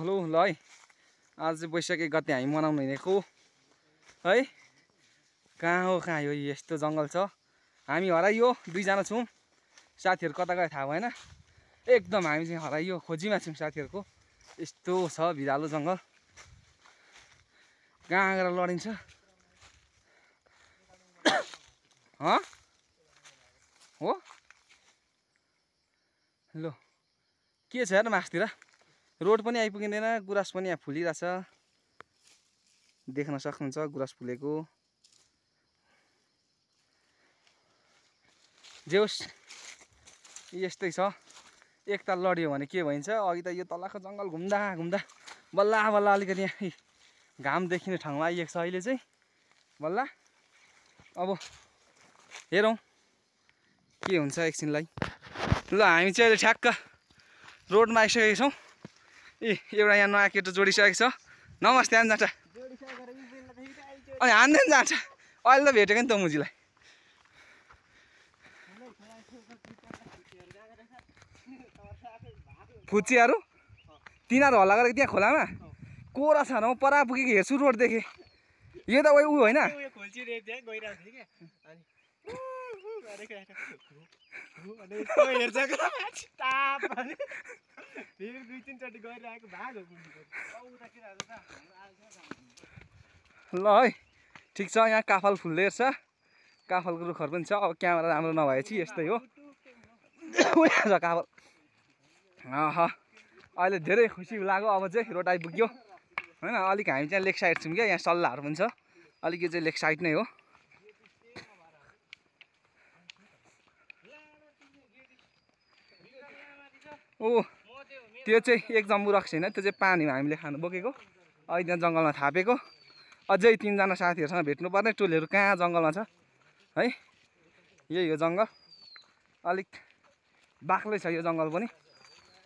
hello ल है आज चाहिँ वैशाखी गते हामी मनाउनु हिँडेको है कहाँ हो यो यस्तो जङ्गल छ हामी हराइयो दुईजना छौँ साथीहरू कता गए थाहा भएन एकदम हामी चाहिँ हराइयो खोजीमा छौँ साथीहरूको यस्तो छ भिरालो जङ्गल कहाँ गएर लडिन्छ हो लो के छ हेर मासतिर रोड पनि आइपुगिँदैन गुराँस पनि यहाँ फुलिरहेछ देख्न सक्नुहुन्छ गुराँस फुलेको जेउस यस्तै छ एकताल लड्यो भने के भइन्छ अघि त यो तलको जङ्गल घुम्दा घुम्दा बल्ल बल्ल अलिकति यहाँ घाम देखिने ठाउँमा आइएको छ अहिले चाहिँ बल्ल अब हेरौँ के हुन्छ एकछिनलाई ल हामी चाहिँ अहिले ठ्याक्क रोडमा आइसकेको छौँ एउटा यहाँ नयाँ केटो जोडिसकेको छ नमस्ते हान जाँटा अनि हान्दैन जाँटा अहिले त भेटेको नि त मुजीलाई फुच्चीहरू तिनीहरू हल्ला गरेको त्यहाँ खोलामा कोरा छ न परा पुगेको हेर्छु रोड देखेँ यो त उयो होइन ल है ठिक छ यहाँ काफल फुल्दै छ काफलको रुखहरू पनि छ अब क्यामेरा राम्रो नभएपछि यस्तै हो छ काफल अहिले धेरै खुसी लाग्यो अब चाहिँ रोड आइपुग्यो होइन अलिक हामी चाहिँ लेक साइड छौँ क्या यहाँ सल्लाहहरू पनि छ अलिक यो चाहिँ लेक साइड नै हो ओ त्यो चाहिँ एक जम्बु रक्स होइन त्यो चाहिँ पानी हामीले खानु बोकेको अहिले त्यहाँ जङ्गलमा थापेको अझै तीनजना साथीहरूसँग भेट्नुपर्ने टोलीहरू कहाँ जङ्गलमा छ है यही हो जङ्गल अलिक बाक्लै छ यो जङ्गल पनि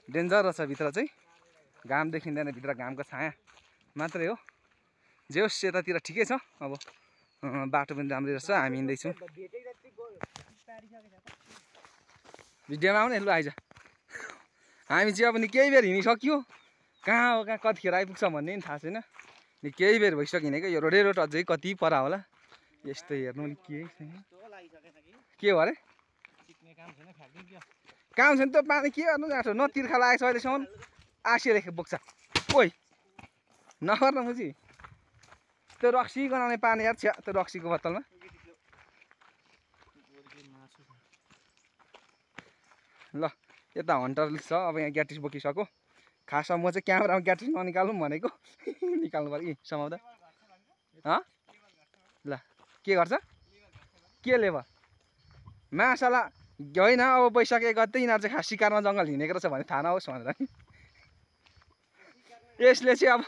डेन्जर रहेछ भित्र चाहिँ घाम देखिँदैन भित्र घामको छाया मात्रै हो जे होस् यतातिर ठिकै छ अब बाटो पनि राम्रै रहेछ हामी हिँड्दैछौँ भिडियोमा आउने लु आइज हामी चाहिँ अब नि केही बेर हिँडिसक्यो कहाँ हो कहाँ कतिखेर आइपुग्छ भन्ने पनि थाहा छैन नि केही बेर भइसक्यो हिँडेको यो रोडै रोड अझै कति परा होला यस्तो हेर्नु पनि केही छैन के हो अरे काम छैन त पानी के गर्नु जाँछ न तिर्खा लागेको छ अहिलेसम्म आसिया लेखेर बोक्छ ओइ नगर न मुजी त्यो रक्सी गनाउने पानी यार छ्या त्यो रक्सीको बोतलमा ल यता हन्टर छ अब यहाँ ग्याटिस बोकिसक्यो खासमा म चाहिँ क्यामेरामा ग्याटिस ननिकालौँ भनेको निकाल्नु पर्यो कि समाउँदा ल के गर्छ के लेबर मासला होइन अब वैशाखी गते यिनीहरू चाहिँ खास सिकारमा जङ्गल हिँडेको रहेछ भने थाहा नहोस् भनेर नि यसले चाहिँ अब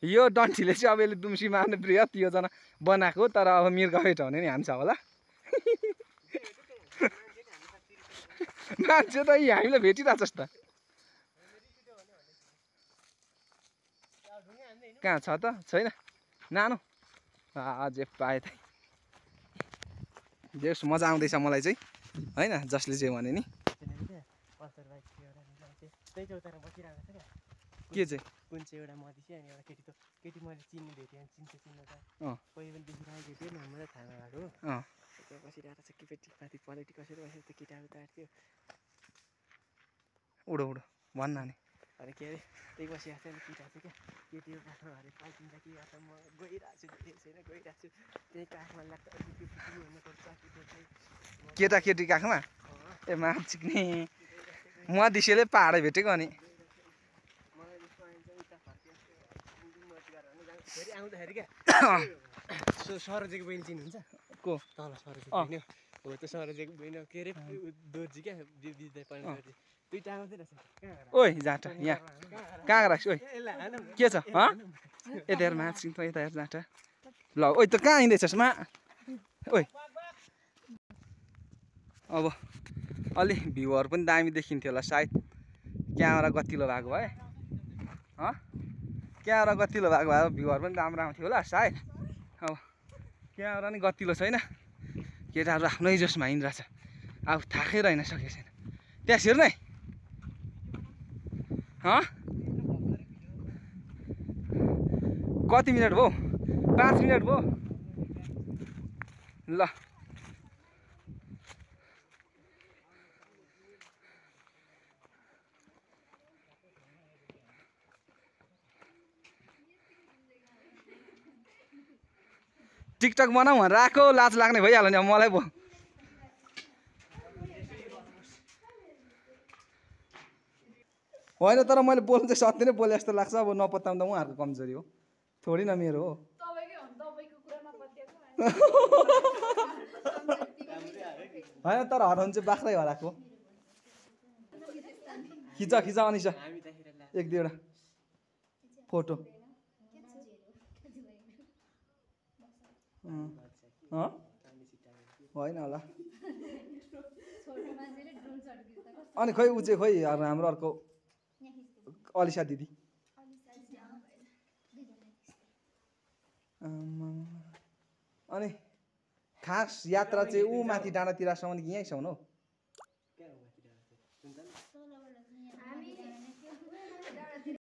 यो डन्ठीले चाहिँ अब यसले दुम्सी मार्ने बृहत योजना बनाएको तर अब मिर्गा भेटाउने नि हान्छ होला मान्छे त यी हामीलाई भेटिरहेको छ त कहाँ छ त छैन नानो अझै पाएँ त जेस मजा आउँदैछ मलाई चाहिँ होइन जसले चाहिँ भने नि के चाहिँ कुन चाहिँ एउटा मधेसी अनि एउटा केटी मैले चिन्ने भेटेँ चिन्छ त कोही पनि देखिरहेको थियो नम्बर थाहा नभएको हो त्यो बसिरहेको छ केटी पलेटी कसरी बसेर त्यो केटाहरू काट्थ्यो उडो भन्न नि अनि के अरे त्यही बसिरहेको थियो केटा चाहिँ क्या केटीहरू काट्नु अरे पाइन्छ कि अथवा म गइरहेको छु छैन गइरहेको छु त्यही काखमा लाग्छ केटाकेटी काखमा ए माछिक्ने मधेसीले पाहाडै भेटेको अनि आउँदाखेरि क्या सरोजीको बहिनी चिन्नुहुन्छ को तल सरोजी बहिनी हो त्यो सरोजीको बहिनी के अरे दोर्जी क्या दुईवटा आउँदै रहेछ ओइ जाँटा यहाँ कहाँ राख्छु ओइ के छ यता हेर माछिङ त यता हेर जाँटा ल ओइ त कहाँ हिँड्दैछस् मा ओइ अब अलि भ्यूहरू पनि दामी देखिन्थ्यो होला सायद क्यामेरा गतिलो भएको भए क्यामेरा गतिलो भएको भए भ्यूहरू पनि राम्रो आउँथ्यो होला सायद अब क्यामेरा नि गतिलो छैन केटाहरू आफ्नै जोसमा हिँडिरहेछ अब थाकै रहन सकेको छैन त्यहाँ हेर्नु है कति मिनट भयो 5 मिनट भयो ल टिकटक बनाऊ भनेर आएको लाज लाग्ने भइहाल्यो नि अब मलाई पो होइन तर मैले बोल्नु चाहिँ सत्य नै बोले जस्तो लाग्छ अब नपत्याउँदा उहाँहरूको कमजोरी हो थोडी न मेरो हो होइन तर हराउनु चाहिँ बाख्रै हराएको खिचा अनिसा एक दुईवटा फोटो होइन होला अनि खोइ ऊ चाहिँ खोइ हाम्रो अर्को अलिसा दिदी अनि खास यात्रा चाहिँ ऊ माथि डाँडातिरसम्म कि यहीँसम्म हो